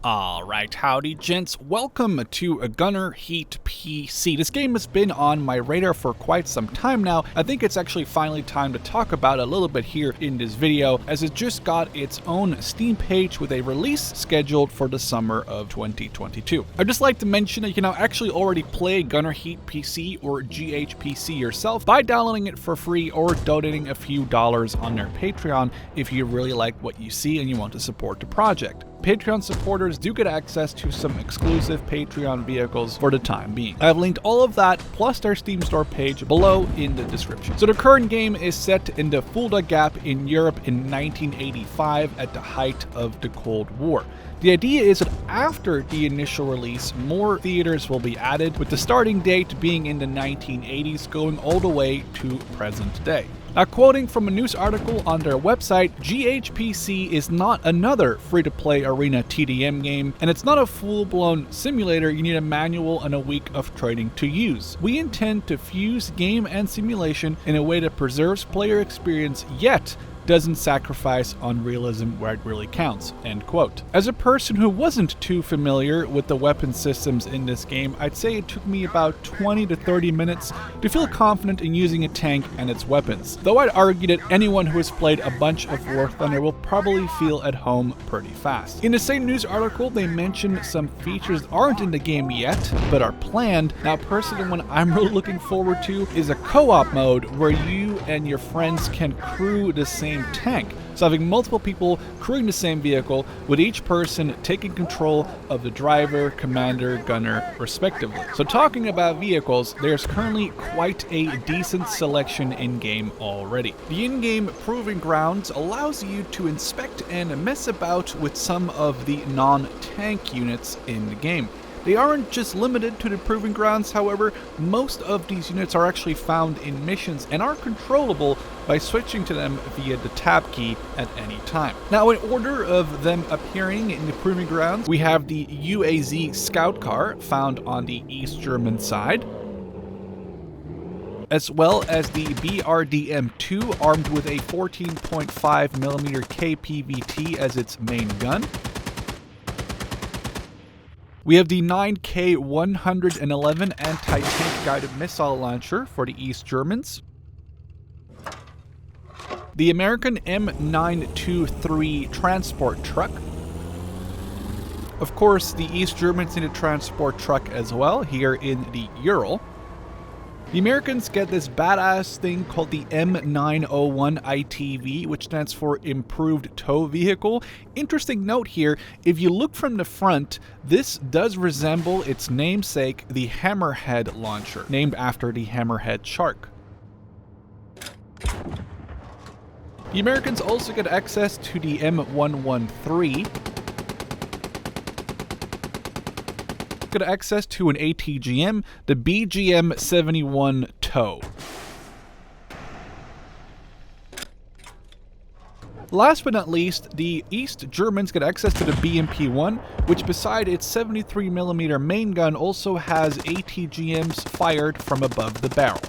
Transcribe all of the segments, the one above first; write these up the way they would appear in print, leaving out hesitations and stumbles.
Alright, howdy gents, welcome to a Gunner Heat PC. This game has been on my radar for quite some time now. I think it's actually finally time to talk about it a little bit here in this video, as it just got its own Steam page with a release scheduled for the summer of 2022. I'd just like to mention that you can now actually already play Gunner Heat PC or GHPC yourself by downloading it for free or donating a few dollars on their Patreon if you really like what you see and you want to support the project. Patreon supporters do get access to some exclusive Patreon vehicles for the time being. I've linked all of that plus their Steam store page below in the description. So the current game is set in the Fulda Gap in Europe in 1985 at the height of the Cold War. The idea is that after the initial release, more theaters will be added, with the starting date being in the 1980s going all the way to present day. Now, quoting from a news article on their website, GHPC is not another free-to-play arena TDM game, and it's not a full-blown simulator you need a manual and a week of training to use. We intend to fuse game and simulation in a way that preserves player experience, yet doesn't sacrifice on realism where it really counts, end quote. As a person who wasn't too familiar with the weapon systems in this game, I'd say it took me about 20 to 30 minutes to feel confident in using a tank and its weapons, though I'd argue that anyone who has played a bunch of War Thunder will probably feel at home pretty fast. In the same news article, they mentioned some features that aren't in the game yet, but are planned. Now, personally, one I'm really looking forward to is a co-op mode where you and your friends can crew the same tank. So having multiple people crewing the same vehicle, with each person taking control of the driver, commander, gunner, respectively. So talking about vehicles, there's currently quite a decent selection in-game already. The in-game Proving Grounds allows you to inspect and mess about with some of the non-tank units in the game. They aren't just limited to the Proving Grounds, however. Most of these units are actually found in missions and are controllable by switching to them via the tab key at any time. Now, in order of them appearing in the Proving Grounds, we have the UAZ Scout Car found on the East German side, as well as the BRDM-2 armed with a 14.5mm KPVT as its main gun. We have the 9K-111 anti-tank guided missile launcher for the East Germans. The American M923 transport truck. Of course, the East Germans need a transport truck as well, here in the Ural. The Americans get this badass thing called the M901 ITV, which stands for Improved Tow Vehicle. Interesting note here, if you look from the front, this does resemble its namesake, the Hammerhead launcher, named after the Hammerhead shark. The Americans also get access to the M113. Get access to an ATGM, the BGM-71 TOW. Last but not least, the East Germans get access to the BMP-1, which beside its 73mm main gun also has ATGMs fired from above the barrel.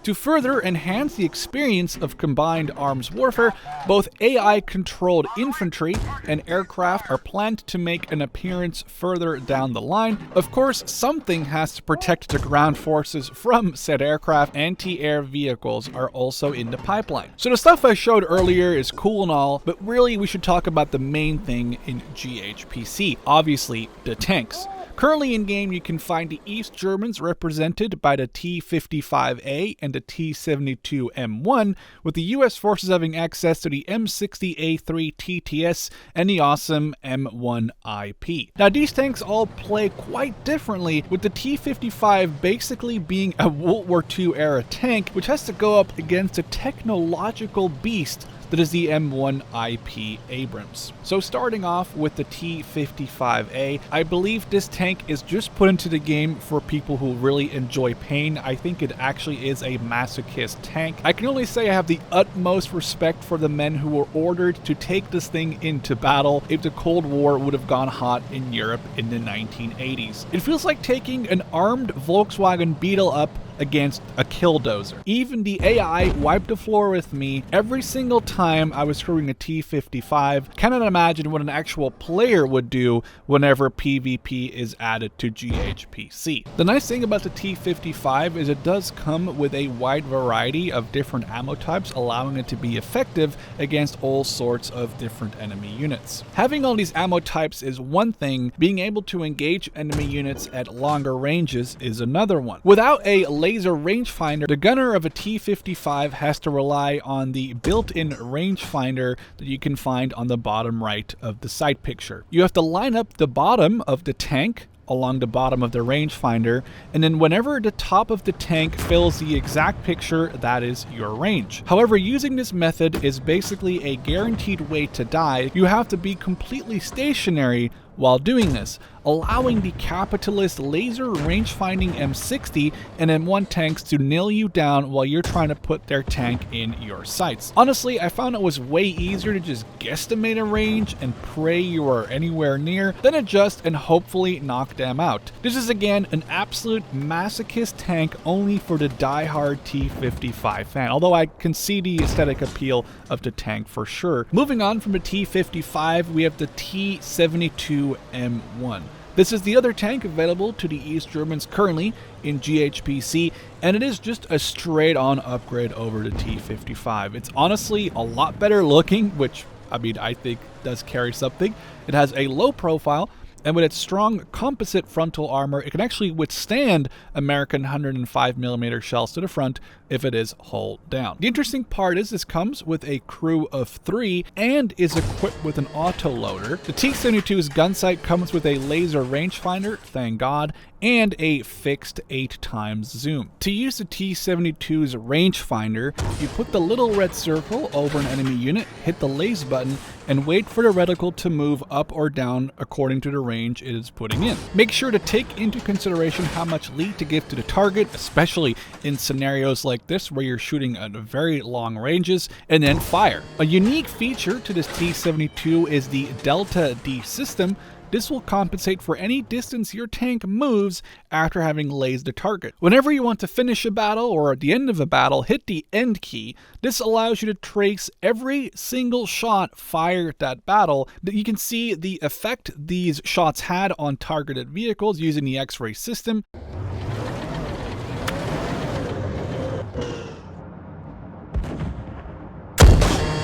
To further enhance the experience of combined arms warfare, both AI-controlled infantry and aircraft are planned to make an appearance further down the line. Of course, something has to protect the ground forces from said aircraft. Anti-air vehicles are also in the pipeline. So the stuff I showed earlier is cool and all, but really we should talk about the main thing in GHPC, obviously the tanks. Currently in-game, you can find the East Germans represented by the T-55A and the T-72M1, with the US forces having access to the M60A3 TTS and the awesome M1 IP. Now, these tanks all play quite differently, with the T-55 basically being a World War II era tank, which has to go up against a technological beast that is the M1 IP Abrams. So starting off with the T-55A, I believe this tank is just put into the game for people who really enjoy pain. I think it actually is a masochist tank. I can only say I have the utmost respect for the men who were ordered to take this thing into battle if the Cold War would have gone hot in Europe in the 1980s. It feels like taking an armed Volkswagen Beetle up against a killdozer. Even the AI wiped the floor with me every single time I was screwing a T-55. Cannot imagine what an actual player would do whenever PvP is added to GHPC. The nice thing about the T-55 is it does come with a wide variety of different ammo types, allowing it to be effective against all sorts of different enemy units. Having all these ammo types is one thing, being able to engage enemy units at longer ranges is another one. Without a laser rangefinder, the gunner of a T-55 has to rely on the built-in rangefinder that you can find on the bottom right of the sight picture. You have to line up the bottom of the tank along the bottom of the rangefinder, and then whenever the top of the tank fills the exact picture, that is your range. However, using this method is basically a guaranteed way to die. You have to be completely stationary while doing this, allowing the capitalist laser range-finding M60 and M1 tanks to nail you down while you're trying to put their tank in your sights. Honestly, I found it was way easier to just guesstimate a range and pray you are anywhere near than adjust and hopefully knock them out. This is again an absolute masochist tank only for the die-hard T-55 fan, although I can see the aesthetic appeal of the tank for sure. Moving on from the T-55, we have the T-72M1. This is the other tank available to the East Germans currently in GHPC, and it is just a straight-on upgrade over the T-55. It's honestly a lot better looking, which, I mean, I think does carry something. It has a low profile, and with its strong composite frontal armor, it can actually withstand American 105mm shells to the front if it is hull down. The interesting part is this comes with a crew of 3 and is equipped with an autoloader. The T-72's gun sight comes with a laser rangefinder, thank God, and a fixed 8x zoom. To use the T-72's rangefinder, you put the little red circle over an enemy unit, hit the laze button, and wait for the reticle to move up or down according to the range it is putting in. Make sure to take into consideration how much lead to give to the target, especially in scenarios like this where you're shooting at very long ranges, and then fire. A unique feature to this T-72 is the Delta D system. This will compensate for any distance your tank moves after having lased a target. Whenever you want to finish a battle or at the end of a battle, hit the end key. This allows you to trace every single shot fired at that battle. You can see the effect these shots had on targeted vehicles using the X-ray system.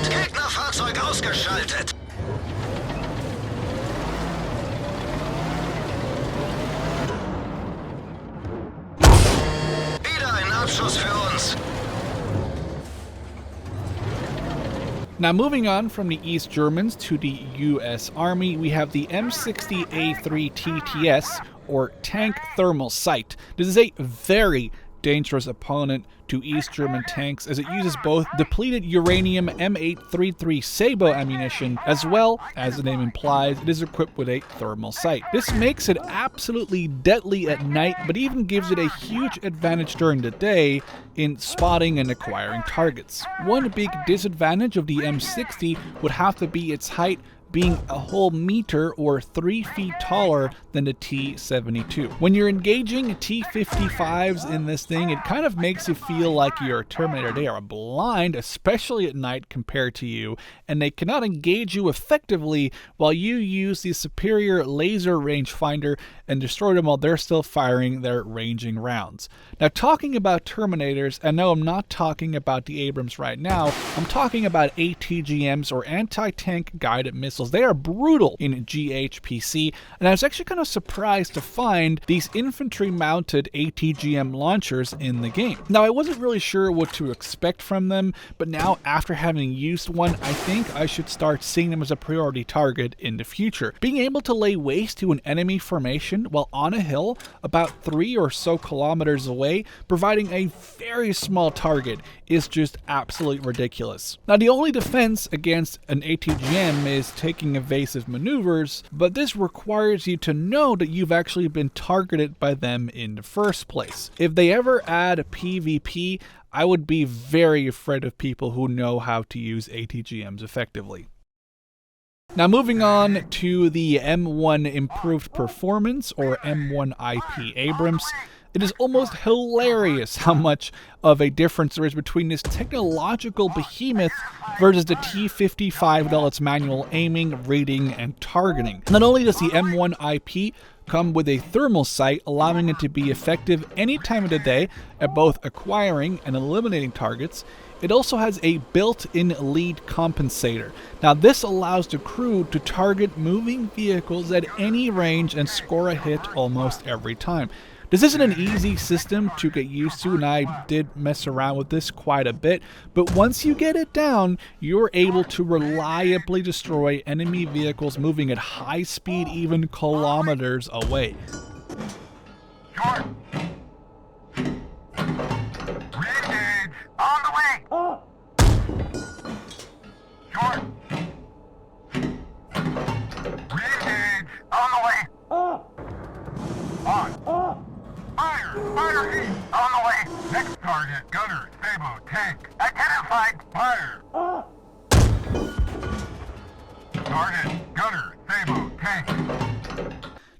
Gegnerfahrzeug ausgeschaltet. Abschuss für uns. Now moving on from the East Germans to the US Army, we have the M60A3 TTS, or Tank Thermal Sight. This is a very dangerous opponent to East German tanks, as it uses both depleted uranium M833 Sabo ammunition, as well as the name implies, it is equipped with a thermal sight. This makes it absolutely deadly at night, but even gives it a huge advantage during the day in spotting and acquiring targets. One big disadvantage of the M60 would have to be its height, being a whole meter or 3 feet taller than the T-72. When you're engaging T-55s in this thing, it kind of makes you feel like you're a Terminator. They are blind, especially at night compared to you, and they cannot engage you effectively while you use the superior laser rangefinder and destroy them while they're still firing their ranging rounds. Now, talking about Terminators, and no, I'm not talking about the Abrams right now, I'm talking about ATGMs, or anti-tank guided missiles. They are brutal in GHPC, and I was actually kind of surprised to find these infantry-mounted ATGM launchers in the game. Now, I wasn't really sure what to expect from them, but now, after having used one, I think I should start seeing them as a priority target in the future. Being able to lay waste to an enemy formation while on a hill about 3 or so kilometers away, providing a very small target, is just absolutely ridiculous. Now, the only defense against an ATGM is taking evasive maneuvers, but this requires you to know that you've actually been targeted by them in the first place. If they ever add a PvP, I would be very afraid of people who know how to use ATGMs effectively. Now, moving on to the M1 Improved Performance, or M1 IP Abrams. It is almost hilarious how much of a difference there is between this technological behemoth versus the T-55 with all its manual aiming, reading, and targeting. Not only does the M1 IP come with a thermal sight, allowing it to be effective any time of the day at both acquiring and eliminating targets, it also has a built-in lead compensator. Now, this allows the crew to target moving vehicles at any range and score a hit almost every time. This isn't an easy system to get used to, and I did mess around with this quite a bit, but once you get it down, you're able to reliably destroy enemy vehicles moving at high speed, even kilometers away. Short. Re-engage. On the way. Short. Re-engage. On the way. On. Fire heat! On the way! Next target, gunner, Sabo, tank. Identified! Fire! Target, gunner, Sabo, tank.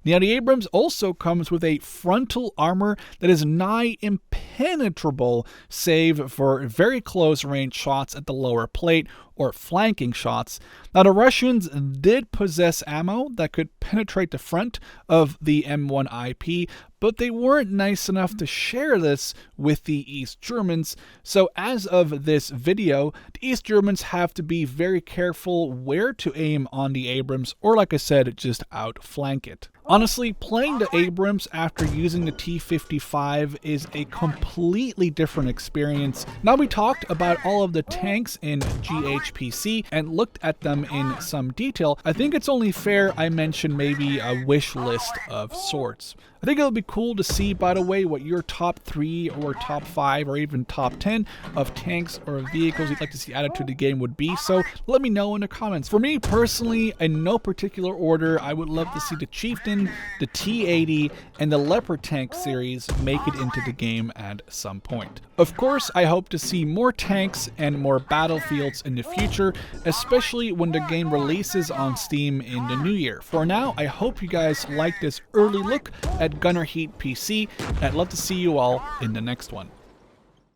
Now, the Abrams also comes with a frontal armor that is nigh impenetrable, save for very close range shots at the lower plate or flanking shots. Now, the Russians did possess ammo that could penetrate the front of the M1 IP, but they weren't nice enough to share this with the East Germans. So as of this video, the East Germans have to be very careful where to aim on the Abrams, or like I said, just outflank it. Honestly, playing the Abrams after using the T-55 is a completely different experience. Now, we talked about all of the tanks in GHPC and looked at them in some detail. I think it's only fair I mention maybe a wish list of sorts. I think it would be cool to see, by the way, what your top 3 or top 5 or even top 10 of tanks or vehicles you'd like to see added to the game would be, so let me know in the comments. For me personally, in no particular order, I would love to see the Chieftain, the T-80, and the Leopard tank series make it into the game at some point. Of course, I hope to see more tanks and more battlefields in the future, especially when the game releases on Steam in the new year. For now, I hope you guys like this early look at GHPC, and I'd love to see you all in the next one.